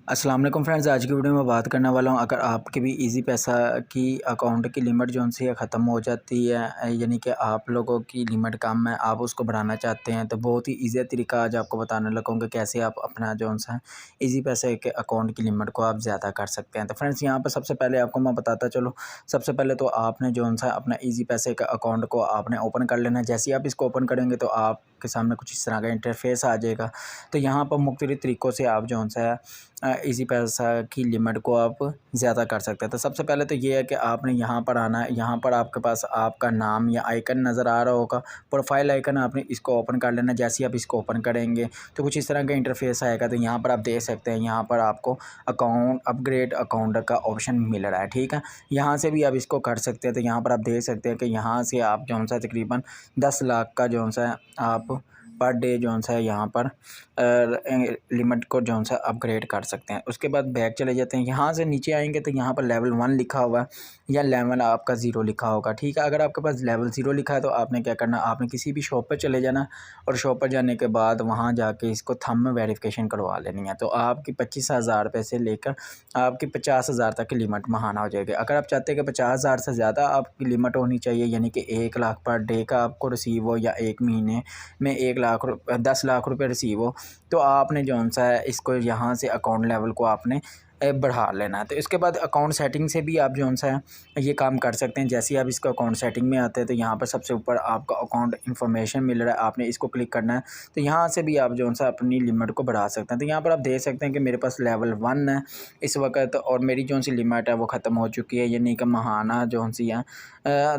अस्सलाम वालेकुम फ्रेंड्स, आज की वीडियो में बात करने वाला हूँ। अगर आपके भी इजी पैसा की अकाउंट की लिमिट जो सी है ख़त्म हो जाती है, यानी कि आप लोगों की लिमिट कम है, आप उसको बढ़ाना चाहते हैं, तो बहुत ही ईजी तरीका आज आपको बताने लगूँगा कैसे आप अपना जो सा इजी पैसे के अकाउंट की लिमिट को आप ज़्यादा कर सकते हैं। तो फ्रेंड्स, यहाँ पर सबसे पहले आपको मैं बताता चलूँ। सबसे पहले तो आपने जो सा अपना इजी पैसे का अकाउंट को आपने ओपन कर लेना है। जैसे ही आप इसको ओपन करेंगे तो आपके सामने कुछ इस तरह का इंटरफेस आ जाएगा। तो यहाँ पर मुख्तलिफ़ तरीक़ों से आप जो सा इजी पैसा की लिमिट को आप ज़्यादा कर सकते हैं। तो सबसे पहले तो ये है कि आपने यहाँ पर आना है। यहाँ पर आपके पास आपका नाम या आइकन नज़र आ रहा होगा, प्रोफाइल आइकन, आपने इसको ओपन कर लेना। जैसे ही आप इसको ओपन करेंगे तो कुछ इस तरह का इंटरफेस आएगा। तो यहाँ पर आप देख सकते हैं, यहाँ पर आपको अकाउंट अपग्रेड अकाउंट का ऑप्शन मिल रहा है, ठीक है। यहाँ से भी आप इसको कर सकते हैं। तो यहाँ पर आप देख सकते हैं कि यहाँ से आप जो सा तकरीबन 10 लाख का जो सा आप पर डे जो सा यहाँ पर लिमिट को जो सा अपग्रेड कर सकते हैं। उसके बाद बैक चले जाते हैं। यहाँ से नीचे आएंगे तो यहाँ पर लेवल 1 लिखा हुआ है या लेवल आपका 0 लिखा होगा, ठीक है। अगर आपके पास लेवल 0 लिखा है तो आपने क्या करना, आपने किसी भी शॉप पर चले जाना और शॉप पर जाने के बाद वहाँ जाके इसको थंब में वेरिफिकेशन करवा लेनी है। तो आपकी 25,000 रुपये से लेकर आपकी 50,000 तक की लिमिट महाना हो जाएगी। अगर आप चाहते हैं कि 50,000 से ज़्यादा आपकी लिमिट होनी चाहिए, यानी कि 1 लाख पर डे का आपको रिसीव हो या एक महीने में 10 लाख रुपये रिसीव हो, तो आपने जो सा है इसको यहाँ से अकाउंट लेवल को आपने बढ़ा लेना है। तो इसके बाद अकाउंट सेटिंग से भी आप जो सा है ये काम कर सकते हैं। जैसे ही आप इसको अकाउंट सेटिंग में आते हैं तो यहाँ पर सबसे ऊपर आपका अकाउंट इन्फॉर्मेशन मिल रहा है, आपने इसको क्लिक करना है। तो यहाँ से भी आप जो सा अपनी लिमिट को बढ़ा सकते हैं। तो यहाँ पर आप देख सकते हैं कि मेरे पास लेवल 1 है इस वक्त और मेरी जो सी लिमिट है वो ख़त्म हो चुकी है, यानी कि महाना जो सी है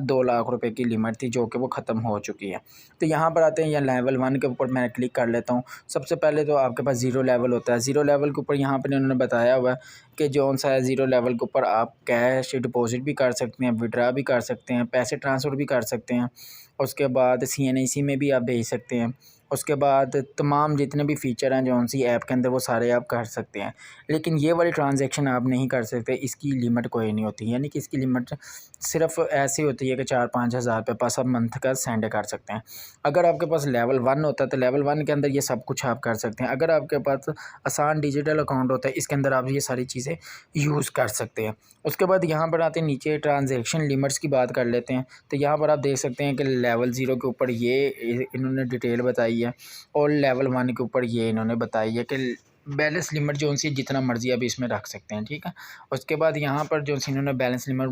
2 लाख रुपये की लिमिट थी जो कि वो ख़त्म हो चुकी है। तो यहाँ पर आते हैं, या लेवल 1 के ऊपर मैं क्लिक कर लेता हूँ। सबसे पहले तो आपके पास 0 लेवल होता है। 0 लेवल के ऊपर यहाँ पर इन्होंने बताया हुआ है कि जो सा है 0 लेवल के ऊपर आप कैश डिपॉजिट भी कर सकते हैं, विड्रा भी कर सकते हैं, पैसे ट्रांसफ़र भी कर सकते हैं। उसके बाद CNAC में भी आप भेज सकते हैं। उसके बाद तमाम जितने भी फ़ीचर हैं जो सी ऐप के अंदर वो सारे आप कर सकते हैं। लेकिन ये वाली ट्रांजैक्शन आप नहीं कर सकते, इसकी लिमिट कोई नहीं होती, यानी कि इसकी लिमिट सिर्फ़ ऐसी होती है कि 4-5 हज़ार रुपये पर सब मंथ का सेंड कर सकते हैं। अगर आपके पास लेवल 1 होता है तो लेवल 1 के अंदर ये सब कुछ आप कर सकते हैं। अगर आपके पास आसान डिजिटल अकाउंट होता है, इसके अंदर आप ये सारी चीज़ें यूज़ कर सकते हैं। उसके बाद यहाँ पर आते हैं, नीचे ट्रांजैक्शन लिमिट्स की बात कर लेते हैं। तो यहाँ पर आप देख सकते हैं कि लेवल 0 के ऊपर ये इन्होंने डिटेल बताई है और लेवल 1 के ऊपर ये इन्होंने बताई है कि बैलेंस लिमिट जो सी जितना मर्ज़ी आप इसमें रख सकते हैं, ठीक है। उसके बाद यहाँ पर जो सी इन्होंने बैलेंस लिमिट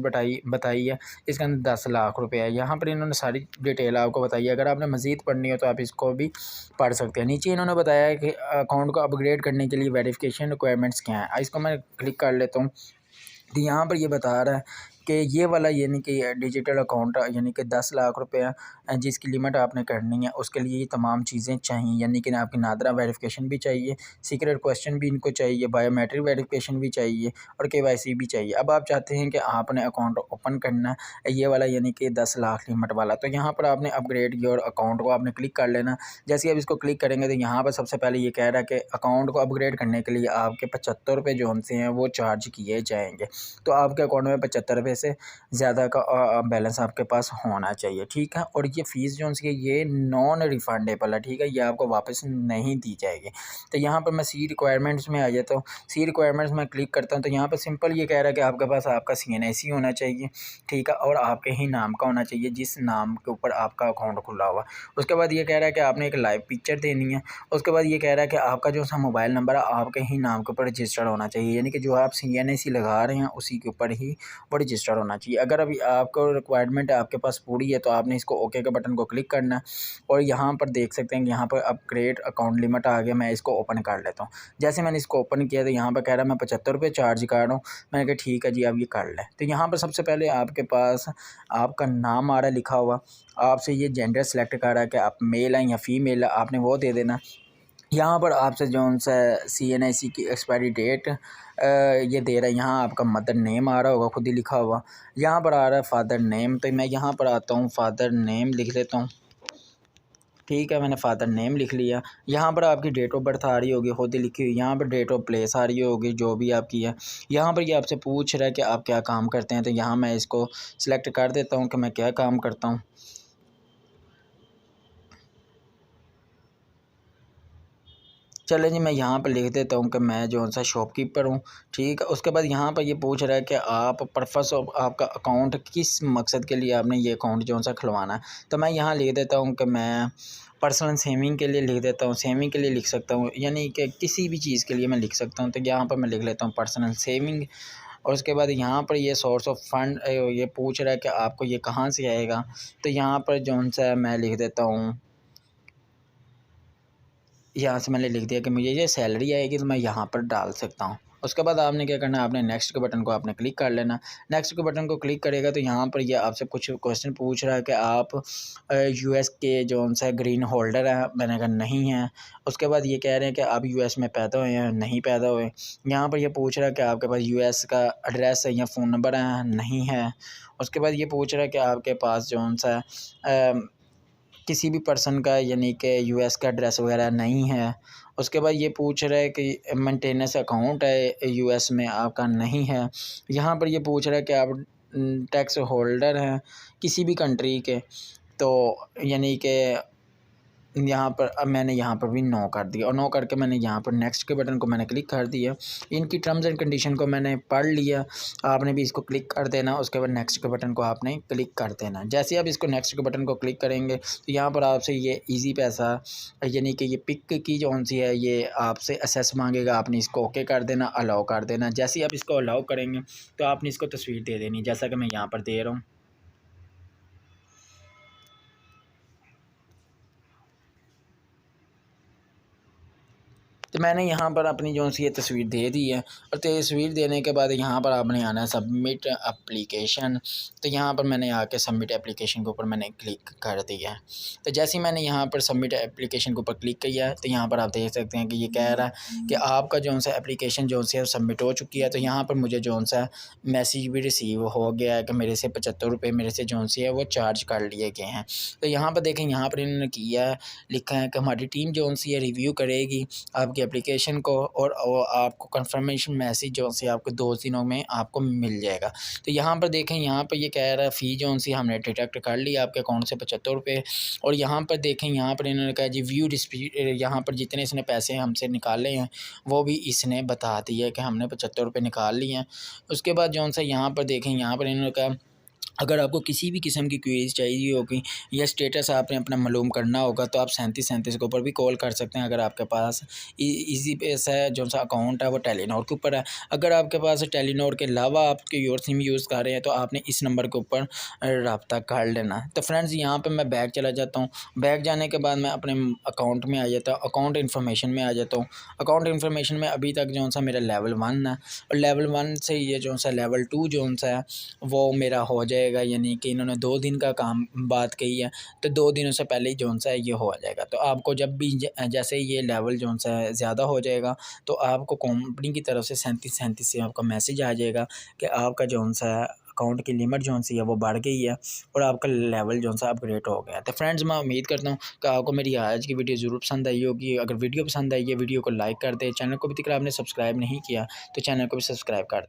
बताई है, इसके अंदर 10 लाख रुपये है। यहाँ पर इन्होंने सारी डिटेल आपको बताई है। अगर आपने मज़ीद पढ़नी हो तो आप इसको भी पढ़ सकते हैं। नीचे इन्होंने बताया है कि अकाउंट को अपग्रेड करने के लिए वेरिफिकेशन रिक्वायरमेंट्स क्या हैं। इसको मैं क्लिक कर लेता हूँ। तो यहाँ पर ये बता रहा है कि ये वाला यानी कि डिजिटल अकाउंट यानी कि 10 लाख रुपये जिसकी लिमिट आपने करनी है, उसके लिए ये तमाम चीज़ें चाहिए, यानी कि आपकी नादरा वेरिफिकेशन भी चाहिए, सीक्रेट क्वेश्चन भी इनको चाहिए, बायोमेट्रिक वेरिफिकेशन भी चाहिए और KYC भी चाहिए। अब आप चाहते हैं कि आपने अकाउंट ओपन करना है ये वाला यानी कि 10 लाख लिमिट वाला, तो यहाँ पर आपने अपग्रेड योर अकाउंट को आपने क्लिक कर लेना। जैसे आप इसको क्लिक करेंगे तो यहाँ पर सबसे पहले ये कह रहा है कि अकाउंट को अपग्रेड करने के लिए आपके 75 रुपये जो से हैं वो चार्ज किए जाएंगे। तो आपके अकाउंट में 75 रुपये से ज़्यादा का बैलेंस आपके पास होना चाहिए, ठीक है। और ये फ़ीस जो सी ये नॉन रिफंडेबल है, ठीक है, ये आपको वापस नहीं दी जाएगी। तो यहाँ पर मैं सी रिक्वायरमेंट्स में आ जाता हूँ। सी रिक्वायरमेंट्स में क्लिक करता हूँ तो यहाँ पर सिंपल ये कह रहा है कि आपके पास आपका CNAC होना चाहिए, ठीक है, और आपके ही नाम का होना चाहिए जिस नाम के ऊपर आपका अकाउंट खुला हुआ। उसके बाद ये कह रहा है कि आपने एक लाइव पिक्चर देनी है। उसके बाद ये कह रहा है कि आपका जो सा मोबाइल नंबर है आपके ही नाम के ऊपर रजिस्टर्ड होना चाहिए, यानी कि जो आप CNAC लगा रहे हैं उसी के ऊपर ही वो रजिस्टर्ड होना चाहिए। अगर अभी आपको रिक्वायरमेंट है आपके पास पूरी है तो आपने इसको ओके के बटन को क्लिक करना है और यहाँ पर देख सकते हैं कि यहाँ पर अपग्रेड अकाउंट लिमिट आ गया। मैं इसको ओपन कर लेता हूँ। जैसे मैंने इसको ओपन किया तो यहाँ पर कह रहा है मैं 75 रुपये चार्ज कर रहा हूँ। मैंने कहा ठीक है जी, आप ये कर लें। तो यहाँ पर सबसे पहले आपके पास आपका नाम आ रहा है लिखा हुआ, आपसे ये जेंडर सेलेक्ट कर रहा है कि आप मेल हैं या फीमेल है, आपने वो दे देना। यहाँ पर आपसे जो सा CNAC की एक्सपायरी डेट ये दे रहा है। यहाँ आपका मदर नेम आ रहा होगा, खुद ही लिखा हुआ। यहाँ पर आ रहा है फादर नेम, तो मैं यहाँ पर आता हूँ, फादर नेम लिख लेता हूँ, ठीक है। मैंने फादर नेम लिख लिया। यहाँ पर आपकी डेट ऑफ बर्थ आ रही होगी, खुद ही लिखी हुई। यहाँ पर डेट ऑफ प्लेस आ रही होगी जो भी आपकी है। यहाँ पर ये आपसे पूछ रहा है कि आप क्या काम करते हैं, तो यहाँ मैं इसको सिलेक्ट कर देता हूँ कि मैं क्या काम करता हूँ। चले जी, मैं यहाँ पर लिख देता हूँ कि मैं जो सा शॉपकीपर हूँ, ठीक है। उसके बाद यहाँ पर ये पूछ रहा है कि आप पर्पस ऑफ आपका अकाउंट किस मकसद के लिए आपने ये अकाउंट जो सा खुलवाना है। तो मैं यहाँ लिख देता हूँ कि मैं पर्सनल सेविंग के लिए लिख देता हूँ, सेविंग के लिए लिख सकता हूँ, यानी कि किसी भी चीज़ के लिए मैं लिख सकता हूँ। तो यहाँ पर मैं लिख लेता हूँ पर्सनल सेविंग। और उसके बाद यहाँ पर ये सोर्स ऑफ फंड ये पूछ रहा है कि आपको ये कहाँ से आएगा। तो यहाँ पर जो सा मैं लिख देता हूँ, यहाँ से मैंने लिख दिया कि मुझे ये सैलरी आएगी, तो मैं यहाँ पर डाल सकता हूँ। उसके बाद आपने क्या करना है, आपने नेक्स्ट के बटन को आपने क्लिक कर लेना। नेक्स्ट के बटन को क्लिक करेगा तो यहाँ पर ये आपसे कुछ क्वेश्चन पूछ रहा है कि आप यूएस के जो सा ग्रीन होल्डर हैं। मैंने कहा नहीं है। उसके बाद ये कह रहे हैं कि आप यूएस में पैदा हुए हैं, नहीं पैदा हुए। यहाँ पर ये पूछ रहा है कि आपके पास यूएस का एड्रेस है या फ़ोन नंबर है, नहीं है। उसके बाद ये पूछ रहा है कि आपके पास जो सा किसी भी पर्सन का यानी कि यूएस का एड्रेस वगैरह नहीं है। उसके बाद ये पूछ रहा है कि मेंटेनेंस अकाउंट है यूएस में, आपका नहीं है। यहाँ पर ये पूछ रहा है कि आप टैक्स होल्डर हैं किसी भी कंट्री के, तो यानी कि यहाँ पर अब मैंने यहाँ पर भी नो कर दिया, और नो करके मैंने यहाँ पर नेक्स्ट के बटन को मैंने क्लिक कर दिया। इनकी टर्म्स एंड कंडीशन को मैंने पढ़ लिया, आपने भी इसको क्लिक कर देना। उसके बाद नेक्स्ट के बटन को आपने क्लिक कर देना। जैसे ही आप इसको नेक्स्ट के बटन को क्लिक करेंगे तो यहाँ पर आपसे ये ईजी पैसा यानी कि ये पिक की जो सी है ये आपसे असेस मांगेगा, आपने इसको ओके कर देना, अलाउ कर देना। जैसे ही आप इसको अलाउ करेंगे तो आपने इसको तस्वीर दे देनी, जैसा कि मैं यहाँ पर दे रहा हूँ। तो मैंने यहाँ पर अपनी जो सी ये तस्वीर दे दी है, और तस्वीर देने के बाद यहाँ पर आपने आना है सबमिट एप्लीकेशन। तो यहाँ पर मैंने आके सबमिट एप्लीकेशन के ऊपर मैंने क्लिक कर दिया है। तो जैसे ही मैंने यहाँ पर सबमिट एप्लीकेशन के ऊपर क्लिक किया है तो यहाँ पर आप देख सकते हैं कि ये कह रहा है कि आपका जो सा एप्लीकेशन जो सी सबमिट हो चुकी है। तो यहाँ पर मुझे जो सा मैसेज भी रिसीव हो गया है कि मेरे से 75 रुपये मेरे से जो सी है वो चार्ज कर लिए गए हैं। तो यहाँ पर देखें, यहाँ पर इन्होंने किया है, लिखा है कि हमारी टीम जो सी है रिव्यू करेगी आपकी एप्लीकेशन को, और आपको कंफर्मेशन मैसेज जो सी आपको 2 दिनों में आपको मिल जाएगा। तो यहाँ पर देखें, यहाँ पर ये कह रहा है फ़ी जो सी हमने डिडक्ट कर ली आपके अकाउंट से 75 रुपये। और यहाँ पर देखें, यहाँ पर इन्होंने कहा जी व्यू डिस्प्यूट, यहाँ पर जितने इसने पैसे हमसे निकाले हैं वो भी इसने बता दिया कि हमने 75 रुपये निकाल लिए हैं। उसके बाद जो सा यहाँ पर देखें, यहाँ पर इन्होंने कहा अगर आपको किसी भी किस्म की क्वेरीज चाहिए होगी या स्टेटस आपने अपना मालूम करना होगा तो आप 3737 के ऊपर भी कॉल कर सकते हैं। अगर आपके पास ईजी पैसा है, जो सा अकाउंट है वो टेलीनॉर के ऊपर है। अगर आपके पास टेलीनॉर के अलावा आपके योर सिम यूज़ कर रहे हैं तो आपने इस नंबर के ऊपर रब्ता कर लेना। तो फ्रेंड्स, यहाँ पर मैं बैक चला जाता हूँ। बैक जाने के बाद मैं अपने अकाउंट में आ जाता हूँ, अकाउंट इन्फॉर्मेशन में आ जाता हूँ। अकाउंट इन्फॉर्मेशन में अभी तक जो सा मेरा लेवल 1 है, और लेवल 1 से ये जो सा लेवल 2 जो सा है वो मेरा हो जाएगा। यानी कि इन्होंने 2 दिन का काम बात कही है, तो 2 दिनों से पहले ही जो सा है ये हो जाएगा। तो आपको जब भी जैसे ये लेवल जो सा है ज़्यादा हो जाएगा तो आपको कंपनी की तरफ से 3737 से आपका मैसेज आ जाएगा कि आपका जो सा है अकाउंट की लिमिट जो सी है वो बढ़ गई है और आपका लेवल जो सा अपग्रेड हो गया। तो फ्रेंड्स, मैं उम्मीद करता हूँ कि आपको मेरी आज की वीडियो ज़रूर पसंद आई होगी। अगर वीडियो पसंद आई है, वीडियो को लाइक कर दें। चैनल को भी तक आपने सब्सक्राइब नहीं किया तो चैनल को भी सब्सक्राइब कर दें।